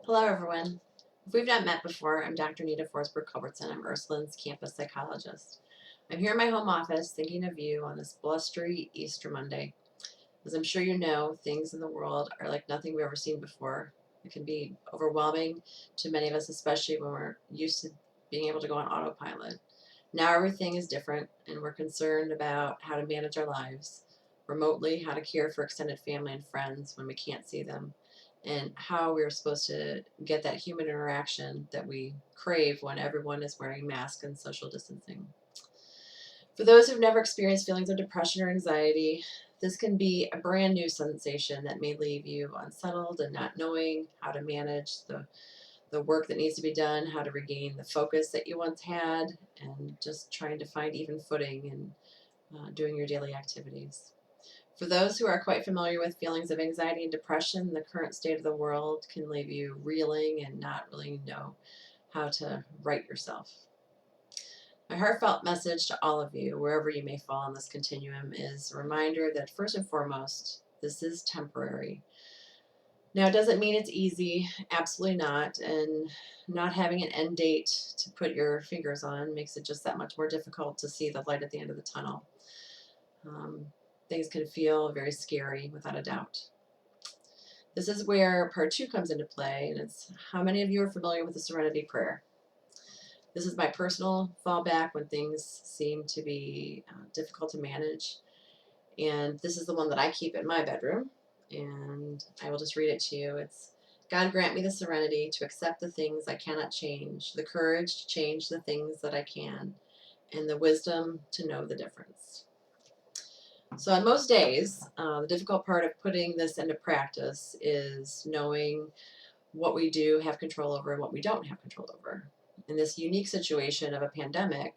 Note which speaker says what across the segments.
Speaker 1: Hello, everyone. If we've not met before, I'm Dr. Anita Forsberg Culbertson. I'm Ursuline's campus psychologist. I'm here in my home office thinking of you on this blustery Easter Monday. As I'm sure you know, things in the world are like nothing we've ever seen before. It can be overwhelming to many of us, especially when we're used to being able to go on autopilot. Now everything is different, and we're concerned about how to manage our lives remotely, how to care for extended family and friends when we can't see them, and how we're supposed to get that human interaction that we crave when everyone is wearing masks and social distancing. For those who've never experienced feelings of depression or anxiety, this can be a brand new sensation that may leave you unsettled and not knowing how to manage the work that needs to be done, how to regain the focus that you once had, and just trying to find even footing in doing your daily activities. For those who are quite familiar with feelings of anxiety and depression, the current state of the world can leave you reeling and not really know how to right yourself. My heartfelt message to all of you, wherever you may fall on this continuum, is a reminder that first and foremost, this is temporary. Now, it doesn't mean it's easy, absolutely not, and not having an end date to put your fingers on makes it just that much more difficult to see the light at the end of the tunnel. Um, Things can feel very scary, without a doubt. This is where part two comes into play, and it's how many of you are familiar with the Serenity Prayer? This is my personal fallback when things seem to be difficult to manage, and this is the one that I keep in my bedroom, and I will just read it to you. It's, God grant me the serenity to accept the things I cannot change, the courage to change the things that I can, and the wisdom to know the difference. So on most days, the difficult part of putting this into practice is knowing what we do have control over and what we don't have control over. In this unique situation of a pandemic,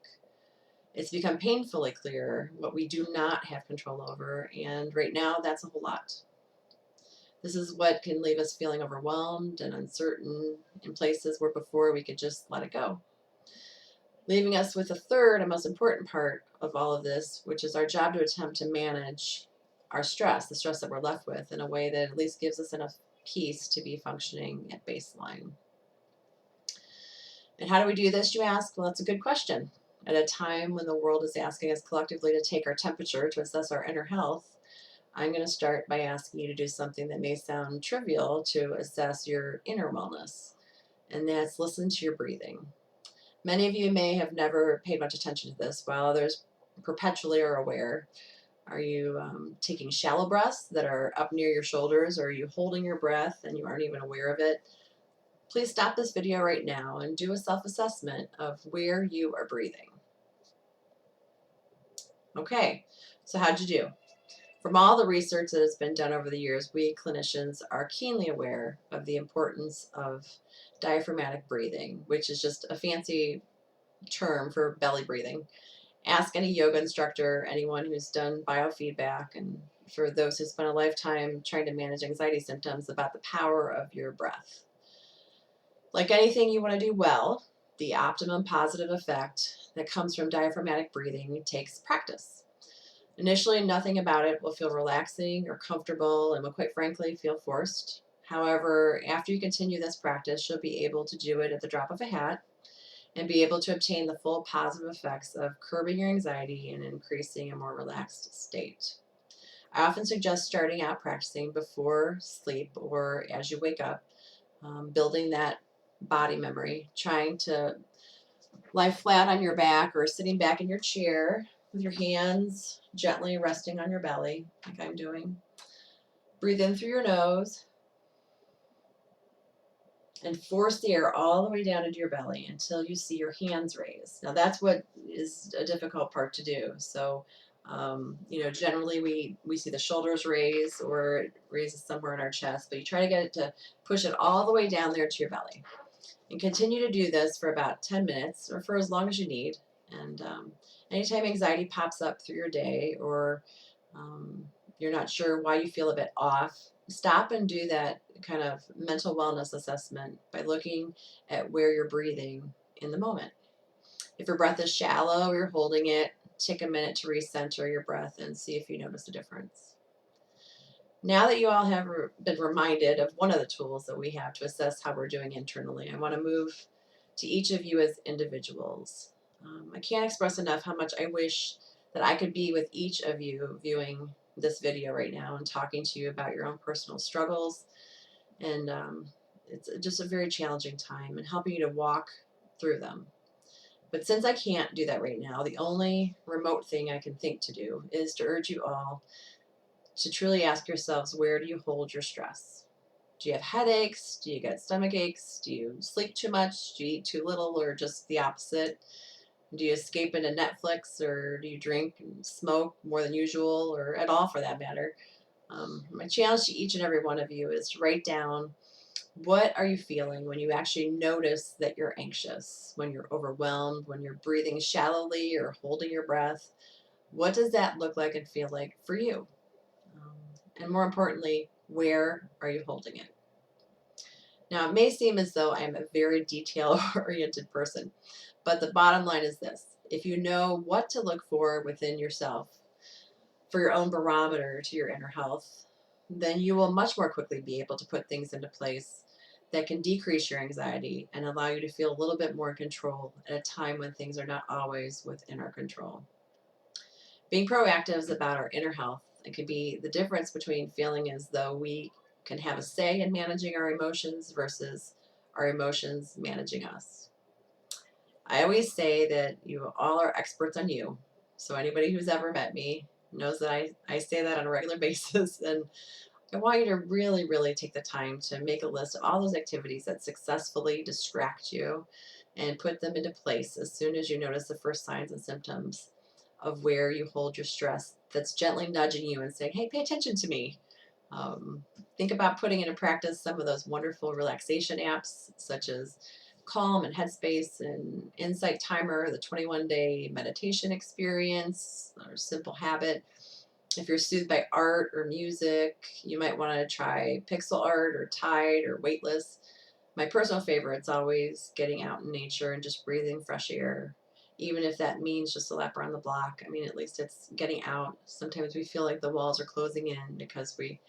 Speaker 1: it's become painfully clear what we do not have control over, and right now that's a whole lot. This is what can leave us feeling overwhelmed and uncertain in places where before we could just let it go. Leaving us with a third and most important part of all of this, which is our job to attempt to manage our stress, the stress that we're left with, in a way that at least gives us enough peace to be functioning at baseline. And how do we do this, you ask? Well, that's a good question. At a time when the world is asking us collectively to take our temperature to assess our inner health, I'm going to start by asking you to do something that may sound trivial to assess your inner wellness, and that's listen to your breathing. Many of you may have never paid much attention to this, while others perpetually are aware. Are you taking shallow breaths that are up near your shoulders, or are you holding your breath and you aren't even aware of it? Please stop this video right now and do a self-assessment of where you are breathing. Okay, so how'd you do? From all the research that has been done over the years, we clinicians are keenly aware of the importance of diaphragmatic breathing, which is just a fancy term for belly breathing. Ask any yoga instructor, anyone who's done biofeedback, and for those who spent a lifetime trying to manage anxiety symptoms, about the power of your breath. Like anything you want to do well, the optimum positive effect that comes from diaphragmatic breathing takes practice. Initially, nothing about it will feel relaxing or comfortable and will, quite frankly, feel forced. However, after you continue this practice, you'll be able to do it at the drop of a hat and be able to obtain the full positive effects of curbing your anxiety and increasing a more relaxed state. I often suggest starting out practicing before sleep or as you wake up, building that body memory, trying to lie flat on your back or sitting back in your chair with your hands gently resting on your belly, like I'm doing. Breathe in through your nose and force the air all the way down into your belly until you see your hands raise. Now that's what is a difficult part to do. So, generally we see the shoulders raise or it raises somewhere in our chest, but you try to get it to push it all the way down there to your belly. And continue to do this for about 10 minutes or for as long as you need. And anytime anxiety pops up through your day or you're not sure why you feel a bit off, stop and do that kind of mental wellness assessment by looking at where you're breathing in the moment. If your breath is shallow or you're holding it, take a minute to recenter your breath and see if you notice a difference. Now that you all have been reminded of one of the tools that we have to assess how we're doing internally, I want to move to each of you as individuals. I can't express enough how much I wish that I could be with each of you viewing this video right now and talking to you about your own personal struggles. And it's just a very challenging time and helping you to walk through them. But since I can't do that right now, the only remote thing I can think to do is to urge you all to truly ask yourselves, where do you hold your stress? Do you have headaches? Do you get stomach aches? Do you sleep too much? Do you eat too little, or just the opposite? Do you escape into Netflix, or do you drink and smoke more than usual, or at all for that matter? My challenge to each and every one of you is to write down, what are you feeling when you actually notice that you're anxious, when you're overwhelmed, when you're breathing shallowly or holding your breath? What does that look like and feel like for you? Um, and more importantly, where are you holding it? Now, it may seem as though I'm a very detail-oriented person, but the bottom line is this. If you know what to look for within yourself for your own barometer to your inner health, then you will much more quickly be able to put things into place that can decrease your anxiety and allow you to feel a little bit more in control at a time when things are not always within our control. Being proactive is about our inner health. It can be the difference between feeling as though we can have a say in managing our emotions versus our emotions managing us. I always say that you all are experts on you. So anybody who's ever met me knows that I say that on a regular basis. And I want you to really, really take the time to make a list of all those activities that successfully distract you and put them into place as soon as you notice the first signs and symptoms of where you hold your stress that's gently nudging you and saying, hey, pay attention to me. Um, think about putting into practice some of those wonderful relaxation apps such as Calm and Headspace and Insight Timer, the 21-day meditation experience, or Simple Habit. If you're soothed by art or music, you might want to try pixel art or Tide or Weightless. My personal favorite's always getting out in nature and just breathing fresh air, even if that means just a lap around the block. I mean, at least it's getting out. Sometimes we feel like the walls are closing in because we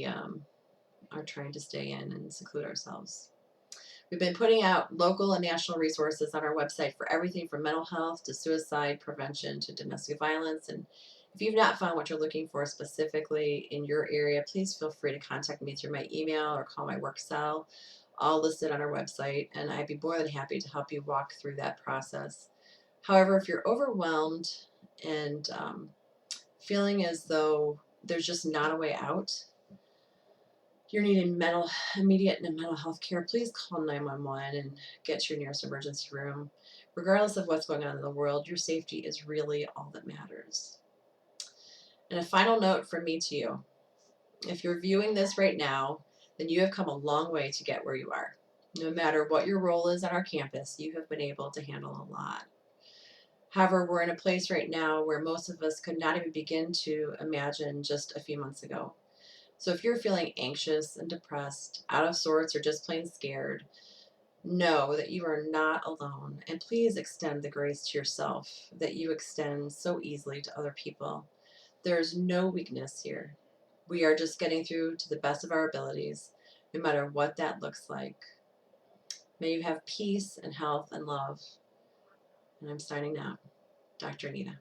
Speaker 1: are trying to stay in and seclude ourselves. We've been putting out local and national resources on our website for everything from mental health to suicide prevention to domestic violence. And if you've not found what you're looking for specifically in your area, please feel free to contact me through my email or call my work cell, all listed on our website, and I'd be more than happy to help you walk through that process. However, if you're overwhelmed and feeling as though there's just not a way out, you're needing immediate mental health care, please call 911 and get to your nearest emergency room. Regardless of what's going on in the world, your safety is really all that matters. And a final note from me to you. If you're viewing this right now, then you have come a long way to get where you are. No matter what your role is on our campus, you have been able to handle a lot. However, we're in a place right now where most of us could not even begin to imagine just a few months ago. So if you're feeling anxious and depressed, out of sorts, or just plain scared, know that you are not alone. And please extend the grace to yourself that you extend so easily to other people. There is no weakness here. We are just getting through to the best of our abilities, no matter what that looks like. May you have peace and health and love. And I'm signing now. Dr. Anita.